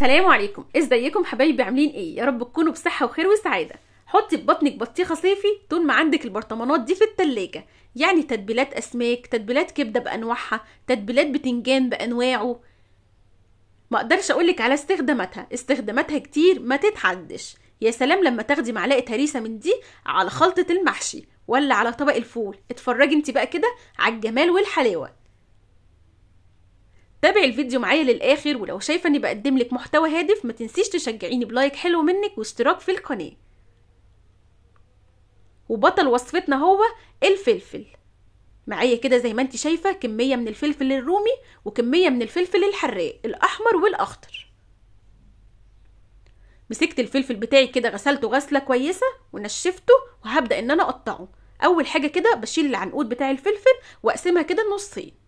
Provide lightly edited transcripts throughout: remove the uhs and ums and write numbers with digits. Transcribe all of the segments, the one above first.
السلام عليكم، ازيكم حبايبي؟ عاملين ايه؟ يا رب تكونوا بصحه وخير وسعاده. حطي في بطنك بطيخه صيفي طول ما عندك البرطمانات دي في التلاجة، يعني تتبيلات اسماك، تتبيلات كبده بانواعها، تتبيلات بتنجان بانواعه. ما اقدرش اقولك على استخداماتها كتير ما تتعدش. يا سلام لما تاخدي معلقه هريسه من دي على خلطه المحشي ولا على طبق الفول، اتفرجي انت بقى كده على الجمال والحلاوه. تابعي الفيديو معايا للاخر، ولو شايفه اني بقدم لك محتوى هادف ما تنسيش تشجعيني بلايك حلو منك واشتراك في القناه. وبطل وصفتنا هو الفلفل. معايا كده زي ما انت شايفه كميه من الفلفل الرومي وكميه من الفلفل الحراق الاحمر والاخضر. مسكت الفلفل بتاعي كده غسلته غسله كويسه ونشفته، وهبدا ان انا اقطعه. اول حاجه كده بشيل العنقود بتاع الفلفل واقسمها كده نصين.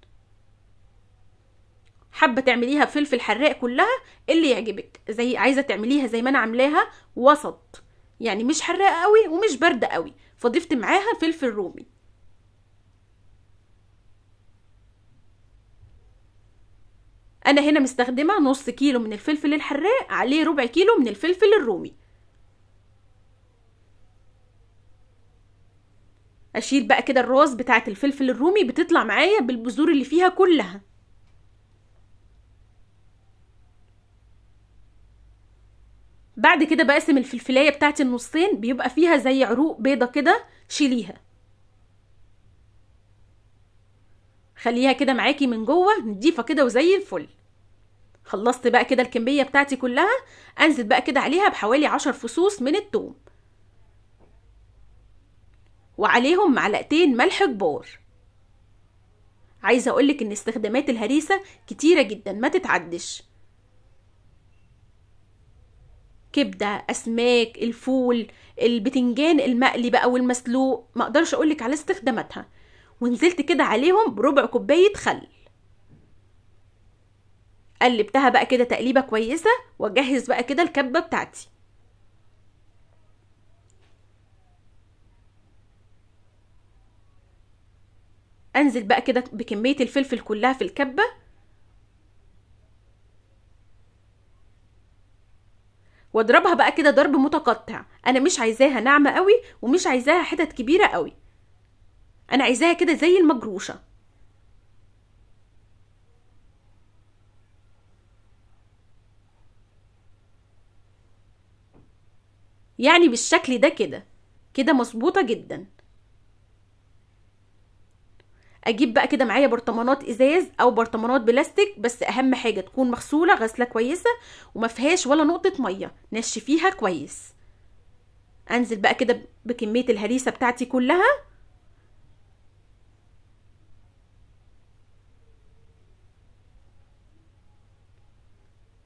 حابه تعمليها فلفل حراق كلها اللي يعجبك، زي عايزه تعمليها زي ما انا عاملاها وسط، يعني مش حراقه قوي ومش بارده قوي، فضفت معاها فلفل رومي. انا هنا مستخدمه نص كيلو من الفلفل الحراق عليه ربع كيلو من الفلفل الرومي. اشيل بقى كده الراس بتاعه الفلفل الرومي، بتطلع معايا بالبذور اللي فيها كلها. بعد كده بقسم الفلفلايه بتاعتي النصين، بيبقى فيها زي عروق بيضه كده، شيليها خليها كده معاكي من جوه نضيفه كده وزي الفل. خلصت بقى كده الكميه بتاعتي كلها، انزل بقى كده عليها بحوالي 10 فصوص من الثوم، وعليهم معلقتين ملح كبار. عايزه اقولك ان استخدامات الهريسه كتيره جدا ما تتعدش. كبده، اسماك، الفول، البتنجان المقلي بقى والمسلوق، ما اقدرش اقولك على استخداماتها. ونزلت كده عليهم بربع كوبايه خل. قلبتها بقى كده تقليبه كويسه، واجهز بقى كده الكبه بتاعتي. انزل بقى كده بكميه الفلفل كلها في الكبه، واضربها بقى كده ضرب متقطع. انا مش عايزاها ناعمه قوي ومش عايزاها حتت كبيره قوي، انا عايزاها كده زي المجروشه، يعني بالشكل ده كده كده مظبوطه جدا. اجيب بقى كده معايا برطمانات ازاز او برطمانات بلاستيك، بس اهم حاجه تكون مغسوله غسله كويسه وما فيهاش ولا نقطه ميه، نشفيها كويس. انزل بقى كده بكميه الهريسه بتاعتي كلها،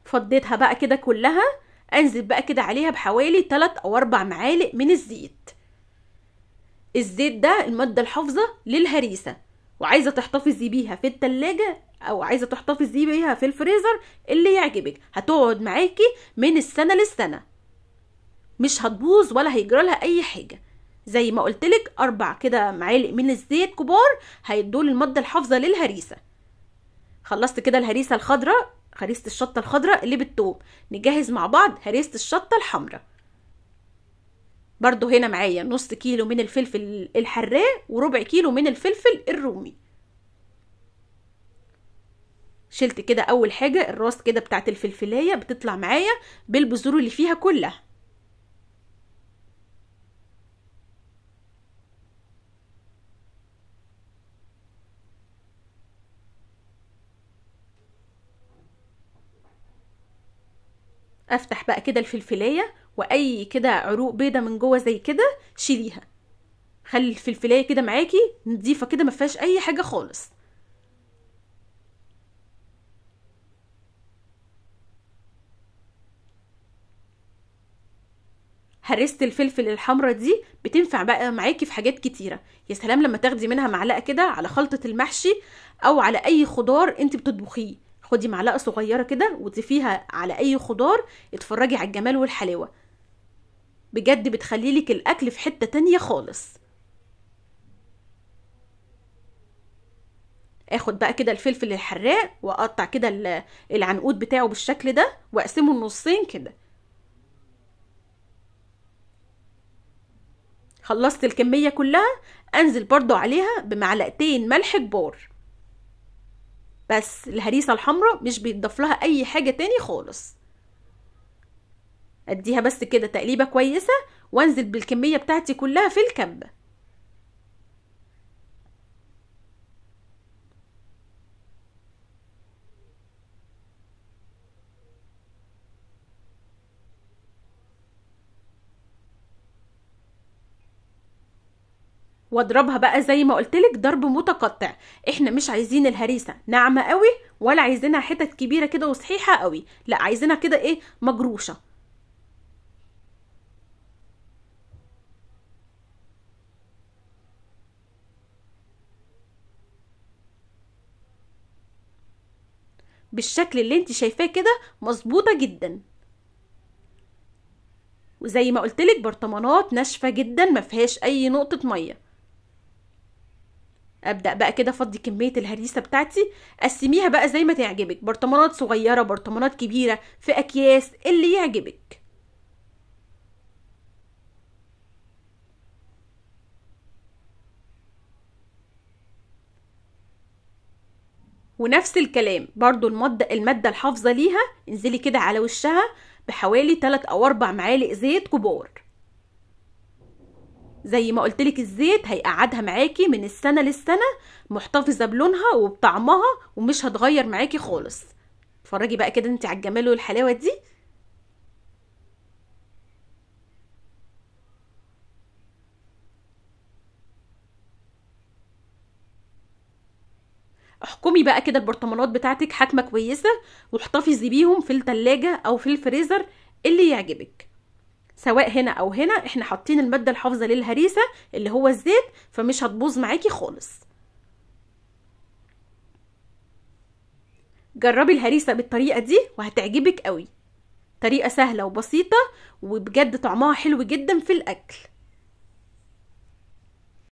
فضيتها بقى كده كلها. انزل بقى كده عليها بحوالي 3 أو 4 معالق من الزيت. الزيت ده الماده الحافظه للهريسه، وعايزه تحتفظي بيها في التلاجة او عايزه تحتفظي بيها في الفريزر اللي يعجبك، هتقعد معاكي من السنه للسنه، مش هتبوظ ولا هيجرى لها اي حاجه. زي ما قلتلك 4 كده معالق من الزيت كبار هيدول الماده الحافظه للهريسه. خلصت كده الهريسه الخضراء، هريسه الشطه الخضراء اللي بالثوم. نجهز مع بعض هريسه الشطه الحمراء. برضو هنا معايا نص كيلو من الفلفل الحراق وربع كيلو من الفلفل الرومي. شلت كده اول حاجه الراس كده بتاعت الفلفلايه، بتطلع معايا بالبذور اللي فيها كلها. افتح بقى كده الفلفلايه، واي كده عروق بيضه من جوه زي كده شيليها. خلي الفلفلايه كده معاكي نضيفه كده ما فيهاش اي حاجه خالص. هرسة الفلفل الحمراء دي بتنفع بقى معاكي في حاجات كتيره. يا سلام لما تاخدي منها معلقه كده على خلطه المحشي او على اي خضار انت بتطبخيه. خدي معلقه صغيره كده وتضيفيها على اي خضار، اتفرجي على الجمال والحلاوه، بجد بتخلي لك الاكل في حته تانية خالص. اخد بقى كده الفلفل الحراق واقطع كده العنقود بتاعه بالشكل ده واقسمه النصين كده. خلصت الكمية كلها، انزل برضو عليها بمعلقتين ملح كبار. بس الهريسة الحمراء مش بيتضاف لها اي حاجة تاني خالص. اديها بس كده تقليبة كويسة وانزل بالكمية بتاعتي كلها في الكبة. واضربها بقى زي ما قلتلك ضرب متقطع. احنا مش عايزين الهريسة ناعمة قوي ولا عايزينها حتت كبيرة كده وصحيحة قوي، لا عايزينها كده ايه، مجروشة. بالشكل اللي انت شايفاه كده مظبوطة جدا. وزي ما قلتلك برطمانات ناشفة جدا ما فيهاش اي نقطة مية. ابدأ بقى كده افضي كمية الهريسة بتاعتي، قسميها بقى زي ما تعجبك، برطمانات صغيرة برطمانات كبيرة في اكياس اللي يعجبك. ونفس الكلام برضو المادة الحافظة ليها انزلي كده على وشها بحوالي 3 أو 4 معالق زيت كبار. زي ما قلتلك الزيت هيقعدها معاكي من السنة للسنة محتفظة بلونها وبطعمها ومش هتغير معاكي خالص. اتفرجي بقى كده انت على الجمال والحلاوة دي. احكمي بقى كده البرطمانات بتاعتك حكمة كويسة واحتفظي بيهم في التلاجة او في الفريزر اللي يعجبك. سواء هنا او هنا احنا حاطين المادة الحافظة للهريسة اللي هو الزيت، فمش هتبوظ معاكي خالص. جربي الهريسة بالطريقة دي وهتعجبك قوي. طريقة سهلة وبسيطة وبجد طعمها حلو جدا في الاكل.